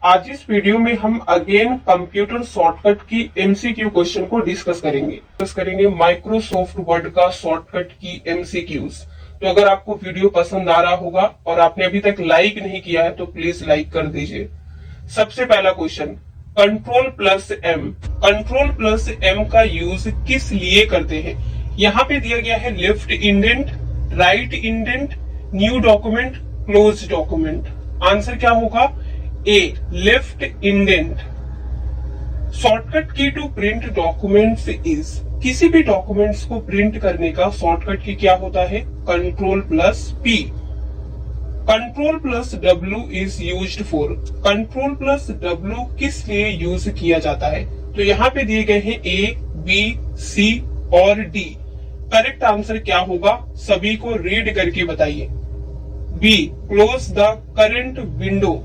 आज इस वीडियो में हम अगेन कंप्यूटर शॉर्टकट की एमसीक्यू क्वेश्चन को डिस्कस करेंगे माइक्रोसॉफ्ट वर्ड का शॉर्टकट की एमसीक्यूज। तो अगर आपको वीडियो पसंद आ रहा होगा और आपने अभी तक लाइक नहीं किया है तो प्लीज लाइक कर दीजिए। सबसे पहला क्वेश्चन, कंट्रोल प्लस एम का यूज किस लिए करते हैं? यहाँ पे दिया गया है left indent, right indent, new document, close document. Answer क्या होगा? ए, left indent. Shortcut key to print documents is, किसी भी डॉक्यूमेंट्स को प्रिंट करने का शॉर्टकट की क्या होता है? Control plus P. Control plus W is used for, control plus W किस लिए यूज किया जाता है? तो यहाँ पे दिए गए हैं ए, बी, सी और डी। करेक्ट आंसर क्या होगा? सभी को रीड करके बताइए। B, close the current window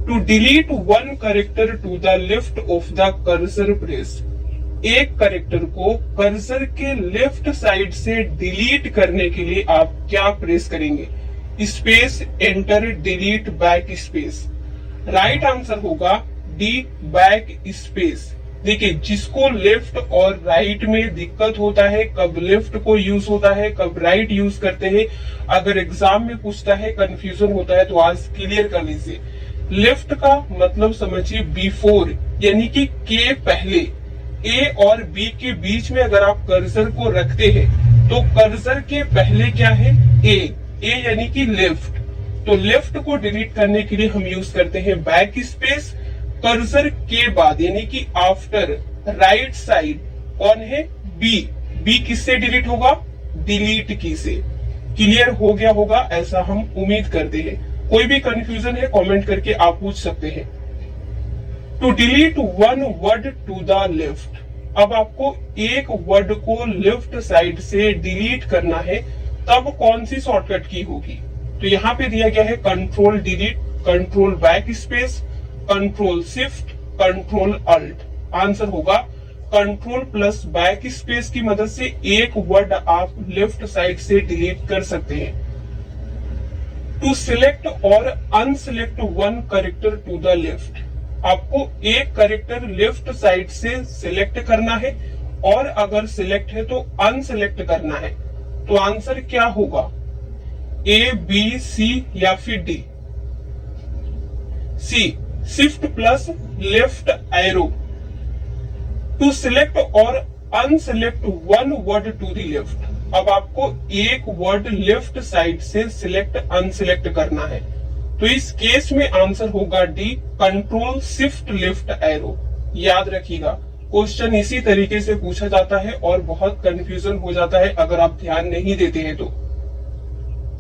to delete one character to the left of the cursor press. एक करेक्टर को कर्सर के लेफ्ट साइड से डिलीट करने के लिए आप क्या प्रेस करेंगे? Space, enter, delete, back space. Right answer होगा डी, बैक स्पेस। देखिए, जिसको लेफ्ट और राइट में दिक्कत होता है, कब लेफ्ट को यूज होता है, कब राइट यूज करते हैं, अगर एग्जाम में पूछता है, कंफ्यूजन होता है तो आज क्लियर कर लीजिए। लेफ्ट का मतलब समझिए बिफोर, यानी कि के पहले। ए और बी के बीच में अगर आप कर्सर को रखते हैं तो कर्सर के पहले क्या है? ए यानी कि लेफ्ट। तो लेफ्ट को डिलीट करने के लिए हम यूज करते हैं बैक स्पेस। कर्सर के बाद यानी कि आफ्टर, राइट साइड कौन है? बी किससे डिलीट होगा? डिलीट की से। क्लियर हो गया होगा ऐसा हम उम्मीद करते हैं। कोई भी कंफ्यूजन है कमेंट करके आप पूछ सकते हैं। To delete one word to the left, अब आपको एक वर्ड को लेफ्ट साइड से डिलीट करना है, तब कौन सी शॉर्टकट की होगी? तो यहाँ पे दिया गया है control delete, control back space, control shift, control alt. Answer होगा कंट्रोल प्लस बैक स्पेस की मदद से एक वर्ड आप लेफ्ट साइड से डिलीट कर सकते हैं। टू सिलेक्ट और unselect one character to the left, आपको एक करेक्टर लेफ्ट साइड से सिलेक्ट करना है और अगर सिलेक्ट है तो अनसिलेक्ट करना है। तो आंसर क्या होगा? ए, बी, सी या फिर D? C, shift plus left arrow. To select और unselect one word to the left, अब आपको एक वर्ड लेफ्ट साइड से सिलेक्ट अनसिलेक्ट करना है। तो इस केस में आंसर होगा D, control shift left arrow. याद रखिएगा, क्वेश्चन इसी तरीके से पूछा जाता है और बहुत कंफ्यूजन हो जाता है अगर आप ध्यान नहीं देते हैं तो।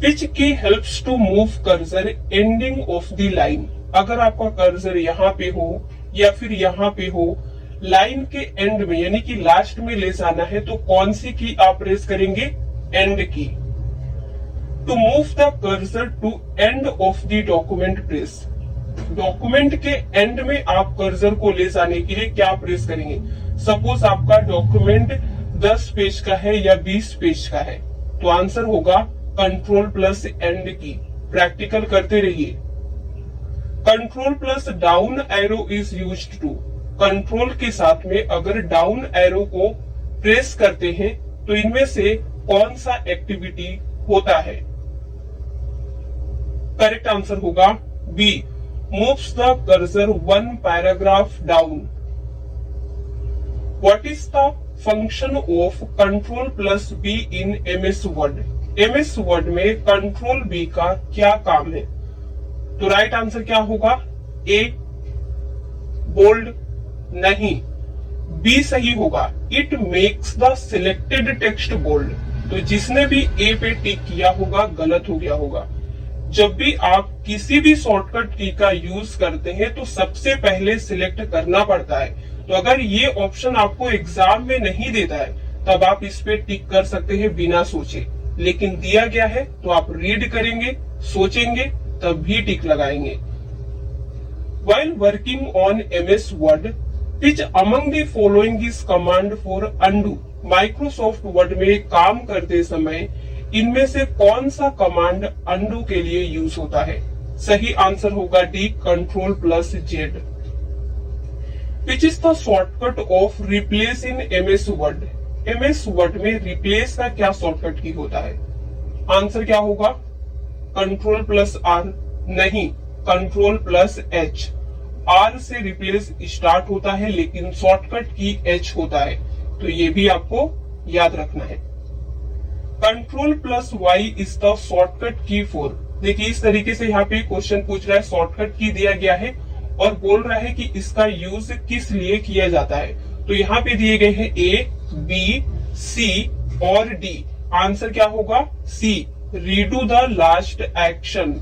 Which key helps to move cursor ending of the line, अगर आपका कर्सर यहाँ पे हो या फिर यहाँ पे हो, लाइन के एंड में यानी कि लास्ट में ले जाना है तो कौन सी की आप प्रेस करेंगे? End key. To move the cursor to end of the document press, document के एंड में आप कर्सर को ले जाने के लिए क्या प्रेस करेंगे? सपोज आपका डॉक्यूमेंट 10 पेज का है या 20 पेज का है, तो आंसर होगा control plus end key. Practical करते रहिए। Control plus down arrow is used to, control के साथ में अगर डाउन एरो को प्रेस करते हैं तो इनमें से कौन सा एक्टिविटी होता है? करेक्ट आंसर होगा B, moves the cursor one paragraph down. What is the function of control plus B in MS Word? MS Word में कंट्रोल बी का क्या काम है? तो राइट आंसर क्या होगा? ए, बोल्ड, नहीं, बी सही होगा। It makes the selected text bold. तो जिसने भी ए पे टिक किया होगा गलत हो गया होगा। जब भी आप किसी भी शॉर्टकट की का यूज करते हैं तो सबसे पहले सिलेक्ट करना पड़ता है। तो अगर ये ऑप्शन आपको एग्जाम में नहीं देता है तब आप इस पे टिक कर सकते हैं बिना सोचे, लेकिन दिया गया है तो आप रीड करेंगे, सोचेंगे, तब भी टिक लगाएंगे। While working on MS Word, which among the following is command for undo? Microsoft Word में काम करते समय इनमें से कौन सा कमांड undo के लिए यूज होता है? सही आंसर होगा D, control plus Z. Which is the shortcut off replace in MS Word? MS Word में रिप्लेस का क्या शॉर्टकट की होता है? आंसर क्या होगा? कंट्रोल प्लस आर नहीं, कंट्रोल प्लस एच। आर से रिप्लेस स्टार्ट होता है लेकिन शॉर्टकट की एच होता है, तो ये भी आपको याद रखना है। Control plus Y is the shortcut key for. देखिए इस तरीके से यहाँ पे क्वेश्चन पूछ रहा है, शॉर्टकट की दिया गया है और बोल रहा है कि इसका यूज किस लिए किया जाता है। तो यहाँ पे दिए गए हैं ए, बी, सी और डी। आंसर क्या होगा? C, redo the last action.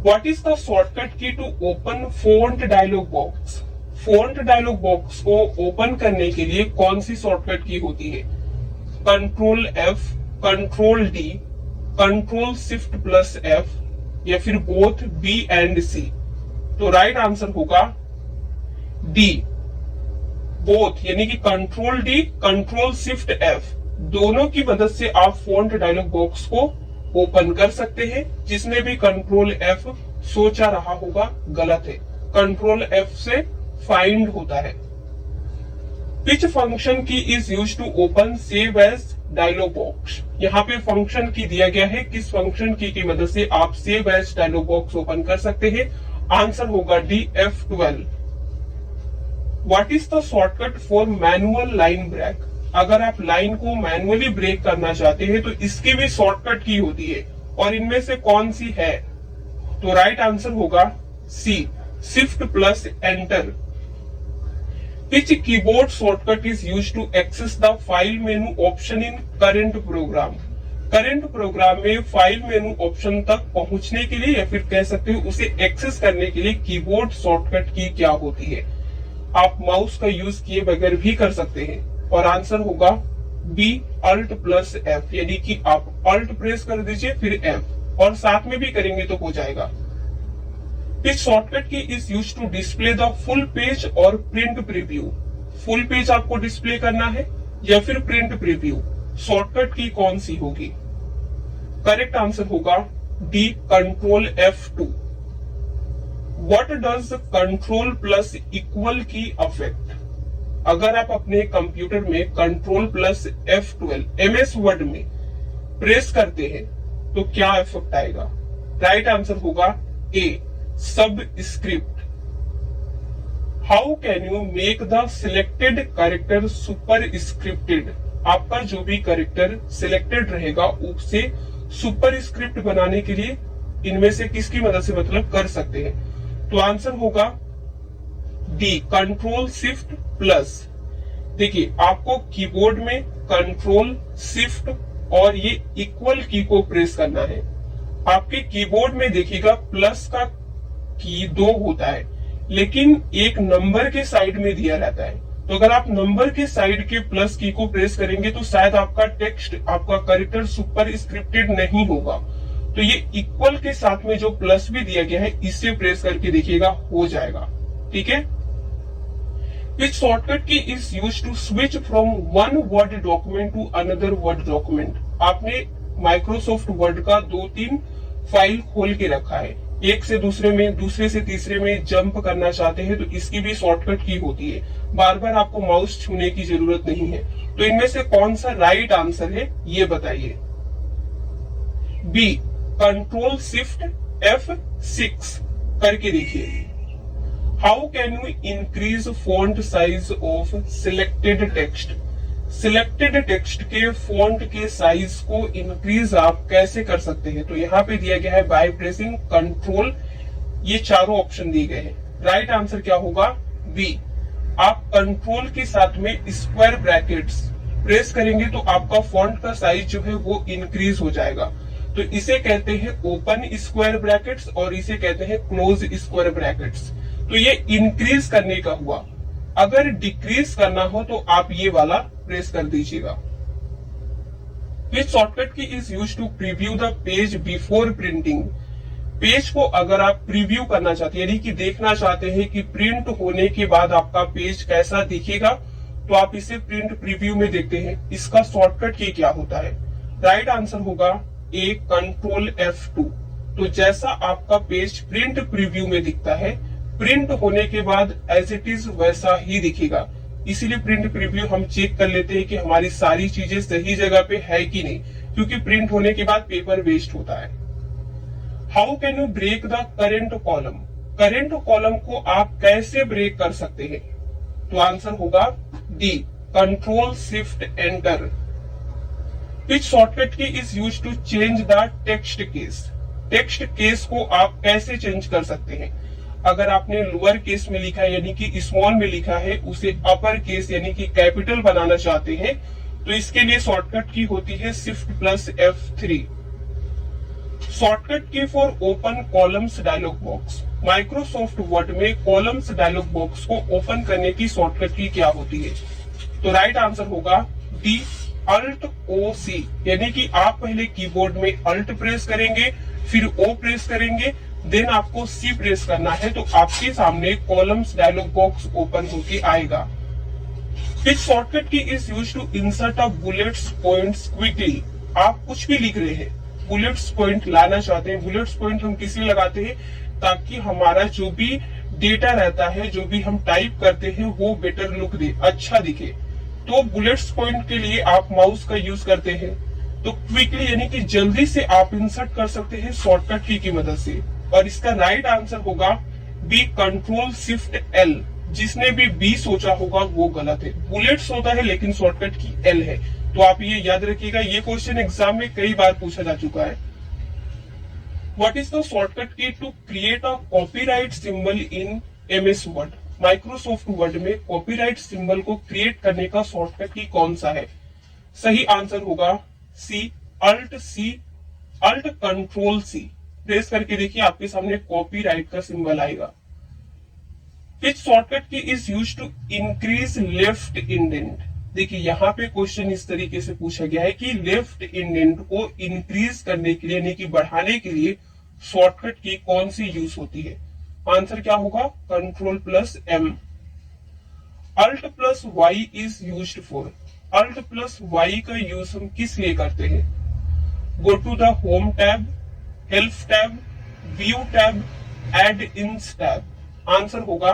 What is the shortcut key to open font dialog box? Font dialog box को ओपन करने के लिए कौन सी शॉर्टकट की होती है? Control F, control D, control shift plus F या फिर बोथ बी एंड सी। तो राइट आंसर होगा डी, बोथ, यानी कि control D, control shift F दोनों की मदद से आप फॉन्ट डायलॉग बॉक्स को ओपन कर सकते हैं। जिसने भी कंट्रोल एफ सोचा रहा होगा गलत है, कंट्रोल एफ से फाइंड होता है। Which function key is use to open save as dialog box? यहाँ पे फंक्शन की दिया गया है, किस फंक्शन की मदद से आप save as dialog box open कर सकते हैं? आंसर होगा D, F12। What is the shortcut for manual line break? अगर आप लाइन को मैनुअली ब्रेक करना चाहते हैं तो इसकी भी शॉर्टकट की होती है, और इनमें से कौन सी है? तो राइट आंसर होगा C, shift plus enter. Which keyboard shortcut is used to access the file menu option in current program? Current program में फाइल मेनू ऑप्शन तक पहुंचने के लिए या फिर कह सकते हो उसे एक्सेस करने के लिए कीबोर्ड शॉर्टकट की क्या होती है? आप माउस का यूज किए बगैर भी कर सकते हैं, और आंसर होगा बी, अल्ट प्लस एफ, यानी कि आप अल्ट प्रेस कर दीजिए फिर एफ, और साथ में भी करेंगे तो हो जाएगा। इस shortcut key is use to display the full page और प्रिंट प्रीव्यू? फुल पेज आपको डिस्प्ले करना है या फिर प्रिंट प्रीव्यू? शॉर्टकट की कौन सी होगी? करेक्ट आंसर होगा D, control F2। What does control plus equal की अफेक्ट? अगर आप अपने कंप्यूटर में control plus F12 MS Word में प्रेस करते हैं तो क्या इफेक्ट आएगा? राइट आंसर होगा ए, सब script. How can you make the selected character super scripted? आपका जो भी कैरेक्टर सिलेक्टेड रहेगा उसे सुपर स्क्रिप्ट बनाने के लिए इनमें से किसकी मदद से मतलब कर सकते हैं? तो आंसर होगा डी, कंट्रोल शिफ्ट प्लस। देखिए आपको कीबोर्ड में कंट्रोल शिफ्ट और ये इक्वल की को प्रेस करना है। आपके कीबोर्ड में देखिएगा प्लस का की 2 होता है, लेकिन एक नंबर के साइड में दिया रहता है। तो अगर आप नंबर के साइड के प्लस की को प्रेस करेंगे तो शायद आपका टेक्स्ट, आपका कैरेक्टर सुपर स्क्रिप्टेड नहीं होगा। तो ये इक्वल के साथ में जो प्लस भी दिया गया है इससे प्रेस करके देखिएगा, हो जाएगा। ठीक है। Which shortcut key is use to switch from one word document to another word document? आपने माइक्रोसॉफ्ट वर्ड का 2-3 फाइल खोल के रखा है, एक से दूसरे में, दूसरे से तीसरे में जंप करना चाहते हैं तो इसकी भी शॉर्टकट की होती है। बार बार आपको माउस छूने की जरूरत नहीं है। तो इनमें से कौन सा राइट आंसर है ये बताइए। बी, कंट्रोल शिफ्ट F6 करके देखिए। How can you increase font size of selected text? Selected text के फॉन्ट के साइज को इंक्रीज आप कैसे कर सकते हैं? तो यहाँ पे दिया गया है बाय प्रेसिंग कंट्रोल, ये चारों ऑप्शन दिए गए हैं। राइट आंसर क्या होगा? बी। आप कंट्रोल के साथ में स्क्वायर ब्रैकेट्स प्रेस करेंगे तो आपका फॉन्ट का साइज जो है वो इंक्रीज हो जाएगा। तो इसे कहते हैं ओपन स्क्वायर ब्रैकेट्स और इसे कहते हैं क्लोज स्क्वायर ब्रैकेट्स। तो ये इंक्रीज करने का हुआ। अगर डिक्रीज करना हो तो आप ये वाला प्रेस कर दीजिएगा। Which shortcut key is use to preview the page before printing? Page को अगर आप प्रीव्यू करना चाहते हैं, यानी कि देखना चाहते हैं कि प्रिंट होने के बाद आपका पेज कैसा दिखेगा, तो आप इसे प्रिंट प्रीव्यू में देखते हैं। इसका शॉर्टकट की क्या होता है? राइट आंसर होगा ए, कंट्रोल F2। तो जैसा आपका पेज प्रिंट प्रीव्यू में दिखता है, प्रिंट होने के बाद एज इट इज वैसा ही दिखेगा। इसीलिए प्रिंट प्रीव्यू हम चेक कर लेते हैं कि हमारी सारी चीजें सही जगह पे है कि नहीं, क्योंकि प्रिंट होने के बाद पेपर वेस्ट होता है। How can you break the current column? Current column को आप कैसे ब्रेक कर सकते हैं? तो आंसर होगा D, control shift enter. Which shortcut key is use to change the text case? Text case को आप कैसे चेंज कर सकते हैं? अगर आपने लोअर केस में लिखा है यानी कि स्मॉल में लिखा है, उसे अपर केस यानी कि कैपिटल बनाना चाहते हैं, तो इसके लिए शॉर्टकट की होती है shift plus F3। Shortcut key for open columns dialog box. Microsoft Word में कॉलम्स डायलॉग बॉक्स को ओपन करने की शॉर्टकट की क्या होती है? तो राइट आंसर होगा डी, अल्ट ओ सी। यानी कि आप पहले कीबोर्ड में अल्ट प्रेस करेंगे, फिर ओ प्रेस करेंगे, देन आपको सी प्रेस करना है, तो आपके सामने कॉलम्स डायलॉग बॉक्स ओपन होके आएगा। Which shortcut key is use to insert a bullets points quickly? आप कुछ भी लिख रहे हैं, बुलेट्स पॉइंट लाना चाहते हैं। बुलेट्स पॉइंट हम किस लिए लगाते हैं? ताकि हमारा जो भी डेटा रहता है, जो भी हम टाइप करते हैं, वो बेटर लुक दे, अच्छा दिखे। तो बुलेट्स पॉइंट के लिए आप माउस का यूज करते हैं। तो क्विकली यानी कि जल्दी से आप इंसर्ट कर सकते हैं शॉर्टकट की मदद से। और इसका राइट आंसर होगा बी, कंट्रोल शिफ्ट एल। जिसने भी बी सोचा होगा वो गलत है। बुलेट्स होता है लेकिन शॉर्टकट की एल है। तो आप ये याद रखिएगा, ये क्वेश्चन एग्जाम में कई बार पूछा जा चुका है। What is the shortcut key to create a copyright symbol in MS word? Microsoft Word में कॉपीराइट सिंबल को क्रिएट करने का शॉर्टकट की कौन सा है? सही आंसर होगा C, alt control C. Press करके देखिए, आपके सामने कॉपीराइट का सिंबल आएगा। Which shortcut key is use to increase left indent? देखिए यहाँ पे क्वेश्चन इस तरीके से पूछा गया है कि लेफ्ट इंडेंट को इंक्रीज करने के लिए यानी कि बढ़ाने के लिए शॉर्टकट की कौन सी यूज होती है? आंसर क्या होगा? Control plus M। Alt plus Y is used for? Alt plus Y का यूज हम किस लिए करते हैं? Go to the home tab, help tab, view tab, add ins tab. Answer होगा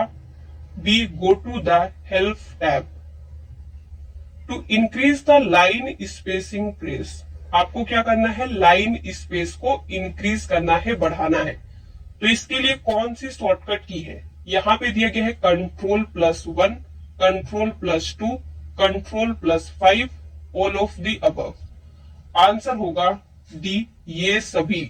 B, go to the help tab. To increase the line spacing press, आपको क्या करना है? लाइन स्पेस को इंक्रीज करना है, बढ़ाना है। तो इसके लिए कौन सी शॉर्टकट की है? यहाँ पे दिया गया है control plus 1, control plus 2, control plus 5, all of the above. Answer होगा डी, ये सभी।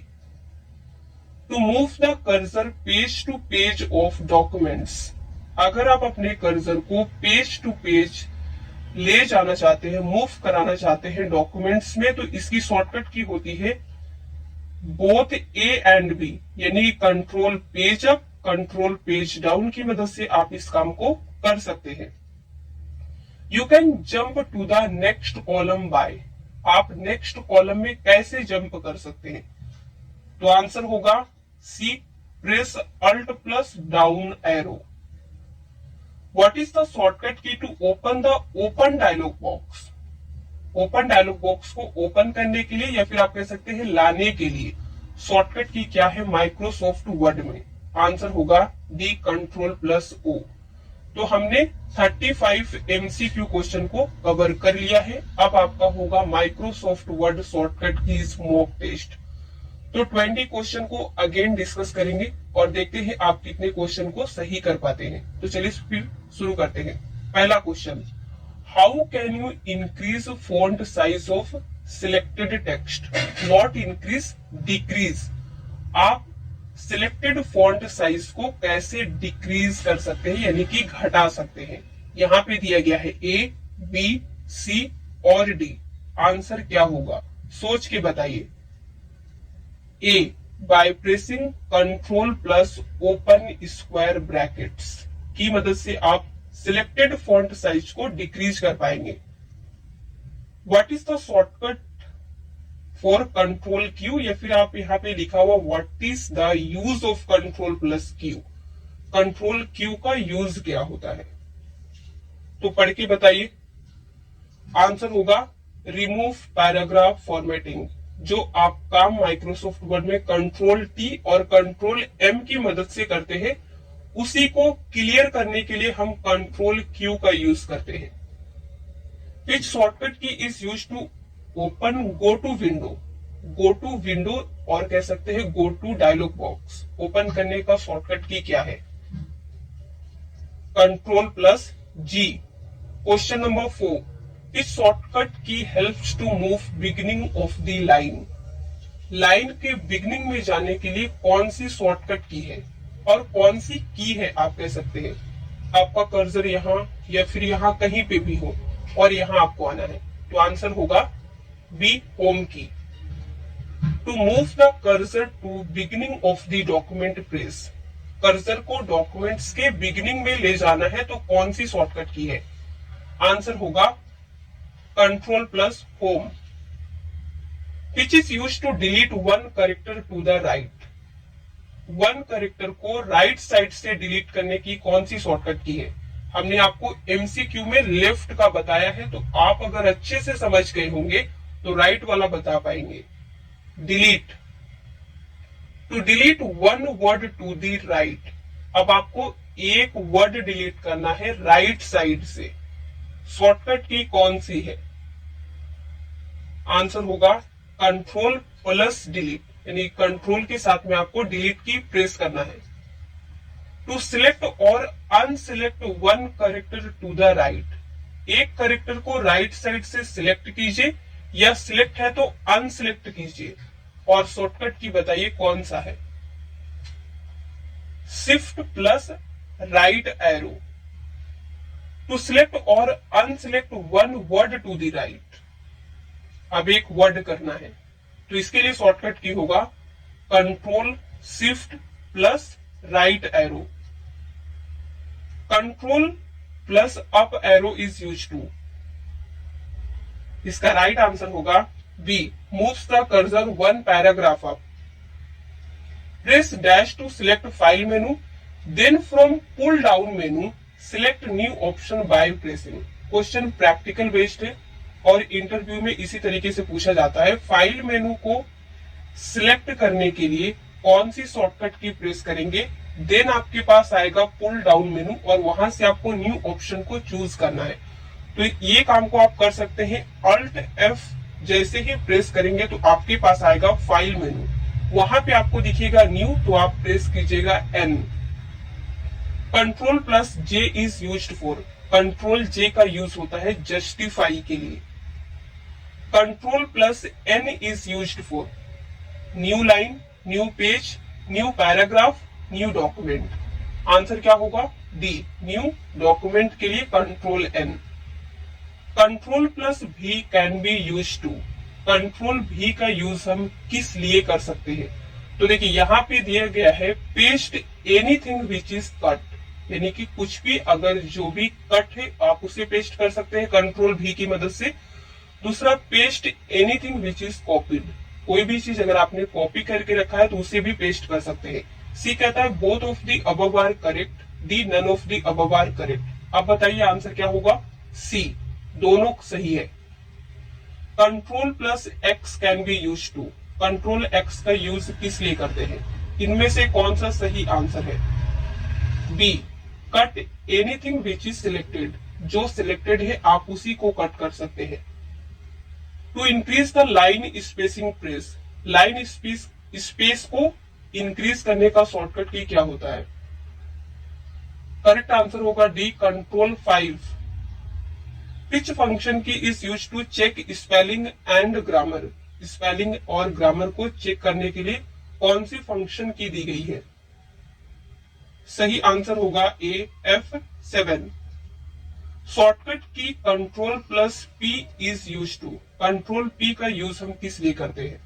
To move the cursor page to page of documents, अगर आप अपने कर्सर को पेज टू पेज ले जाना चाहते हैं, मूव कराना चाहते हैं डॉक्यूमेंट्स में, तो इसकी शॉर्टकट की होती है बोथ A एंड B, यानी control page up, control page down की मदद से आप इस काम को कर सकते हैं। You can jump to the next column by, आप नेक्स्ट कॉलम में कैसे जंप कर सकते हैं? तो आंसर होगा C, press alt plus down arrow. What is the shortcut key to open the open dialog box? Open dialog box को open करने के लिए या फिर आप कह सकते हैं लाने के लिए शॉर्टकट की क्या है माइक्रोसॉफ्ट वर्ड में? आंसर होगा डी, कंट्रोल प्लस O। तो हमने 35 MCQ क्वेश्चन को कवर कर लिया है। अब आपका होगा माइक्रोसॉफ्ट वर्ड शॉर्टकट की मॉक टेस्ट। तो 20 क्वेश्चन को अगेन डिस्कस करेंगे और देखते हैं आप कितने क्वेश्चन को सही कर पाते हैं। तो चलिए फिर शुरू करते हैं। पहला question, how can you increase font size of selected text? Not increase, decrease. आप सिलेक्टेड फॉन्ट साइज को कैसे डिक्रीज कर सकते हैं यानी कि घटा सकते हैं? यहाँ पे दिया गया है A, B, C और D। आंसर क्या होगा? सोच के बताइए। A, by pressing control plus open square brackets की मदद से आप सिलेक्टेड फॉन्ट साइज को डिक्रीज कर पाएंगे। What is the shortcut for control Q, या फिर आप यहाँ पे लिखा हुआ what is the use of control plus Q? Control Q का यूज क्या होता है? तो पढ़ के बताइए। आंसर होगा रिमूव पैराग्राफ फॉर्मेटिंग। जो आप काम माइक्रोसॉफ्ट वर्ड में कंट्रोल टी और कंट्रोल एम की मदद से करते हैं, उसी को क्लियर करने के लिए हम कंट्रोल क्यू का यूज करते हैं। Which shortcut key is use to open go to window. Go to window और कह सकते हैं go to dialog box open करने का शॉर्टकट की क्या है? Control plus G. Question number 4, इस shortcut key helps to move beginning of the line. Line के बिगिनिंग में जाने के लिए कौन सी शॉर्टकट की है और कौन सी की है आप कह सकते हैं। आपका कर्सर यहाँ या फिर यहाँ कहीं पे भी हो और यहाँ आपको आना है, तो आंसर होगा B, home key. To move the cursor to beginning of the document press. Cursor को डॉक्यूमेंट्स के बिगिनिंग में ले जाना है तो कौन सी शॉर्टकट की है? आंसर होगा control plus home. Which is use to delete one character to the right. One character को राइट साइड से डिलीट करने की कौन सी शॉर्टकट की है? हमने आपको एमसीक्यू में लेफ्ट का बताया है, तो आप अगर अच्छे से समझ गए होंगे तो राइट वाला बता पाएंगे। Delete. To delete one word to the right. अब आपको एक वर्ड डिलीट करना है राइट साइड से, शॉर्टकट की कौन सी है? आंसर होगा कंट्रोल प्लस डिलीट, यानी कंट्रोल के साथ में आपको डिलीट की प्रेस करना है। टू सिलेक्ट और unselect one character to the right. एक कैरेक्टर को राइट साइड से सिलेक्ट कीजिए या सिलेक्ट है तो अनसिलेक्ट कीजिए, और शॉर्टकट की बताइए कौन सा है? Shift plus right arrow. To select और unselect one word to the right. अब एक वर्ड करना है तो इसके लिए शॉर्टकट की होगा control shift plus right arrow. Control plus up arrow is use to. इसका राइट आंसर होगा B, moves the cursor one paragraph up. Press dash to select file menu, then from pull down menu select new option by pressing. Question practical based है और interview में इसी तरीके से पूछा जाता है। फाइल मेनू को सिलेक्ट करने के लिए कौन सी शॉर्टकट की प्रेस करेंगे? देन आपके पास आएगा पुल डाउन मेनू और वहां से आपको न्यू ऑप्शन को चूज करना है। तो ये काम को आप कर सकते हैं अल्ट एफ जैसे ही प्रेस करेंगे तो आपके पास आएगा फाइल मेनू, वहां पे आपको दिखेगा न्यू, तो आप प्रेस कीजिएगा N. Control plus J is used for. Control J का यूज होता है जस्टिफाई के लिए। Control plus N is used for new line, new page, new paragraph, new document. Answer क्या होगा? डी, न्यू डॉक्यूमेंट के लिए control N. Control plus B can be use to. Control B का use हम किस लिए कर सकते हैं? तो देखिए यहाँ पे दिया गया है paste anything which is cut, यानी कि कुछ भी अगर जो भी कट है आप उसे पेस्ट कर सकते हैं कंट्रोल भी की मदद से। दूसरा paste anything which is copied, कोई भी चीज अगर आपने कॉपी करके रखा है तो उसे भी पेस्ट कर सकते हैं। सी कहता है both of the above are correct, D none of the above are correct. अब बताइए आंसर क्या होगा? सी, दोनों सही है। Control plus X can be use to. Control X का यूज किस लिए करते हैं? इनमें से कौन सा सही आंसर है? B, cut anything which is selected. जो सिलेक्टेड है आप उसी को कट कर सकते हैं। To increase the line spacing press. Line space को इंक्रीज करने का शॉर्टकट की क्या होता है? करेक्ट आंसर होगा D, control 5। Which function key is use to check spelling and grammar. Spelling और ग्रामर को चेक करने के लिए कौन सी फंक्शन की दी गई है? सही आंसर होगा A, F7। Shortcut key control plus P is use to. Control P का यूज हम किस लिए करते हैं?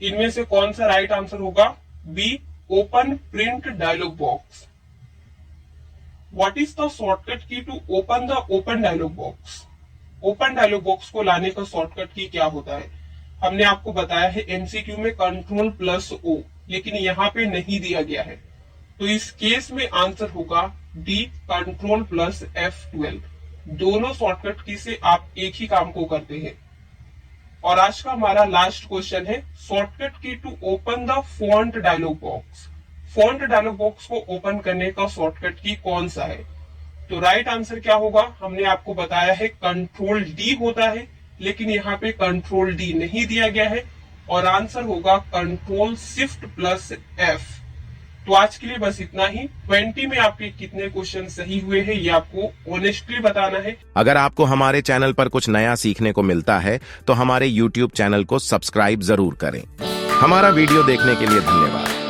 इनमें से कौन सा राइट आंसर होगा? B, open print dialog box. What is the shortcut key to open the open dialog box? Open dialog box को लाने का शॉर्टकट की क्या होता है? हमने आपको बताया है एमसीक्यू में कंट्रोल प्लस ओ, लेकिन यहाँ पे नहीं दिया गया है, तो इस केस में आंसर होगा डी, कंट्रोल प्लस F12। दोनों शॉर्टकट की से आप एक ही काम को करते हैं। और आज का हमारा लास्ट क्वेश्चन है shortcut key to open the font dialog box. Font dialog box को ओपन करने का शॉर्टकट की कौन सा है? तो राइट आंसर क्या होगा? हमने आपको बताया है कंट्रोल डी होता है, लेकिन यहाँ पे कंट्रोल डी नहीं दिया गया है और आंसर होगा कंट्रोल शिफ्ट प्लस एफ। तो आज के लिए बस इतना ही। 20 में आपके कितने क्वेश्चन सही हुए हैं ये आपको ऑनेस्टली बताना है। अगर आपको हमारे चैनल पर कुछ नया सीखने को मिलता है तो हमारे YouTube चैनल को सब्सक्राइब जरूर करें। हमारा वीडियो देखने के लिए धन्यवाद।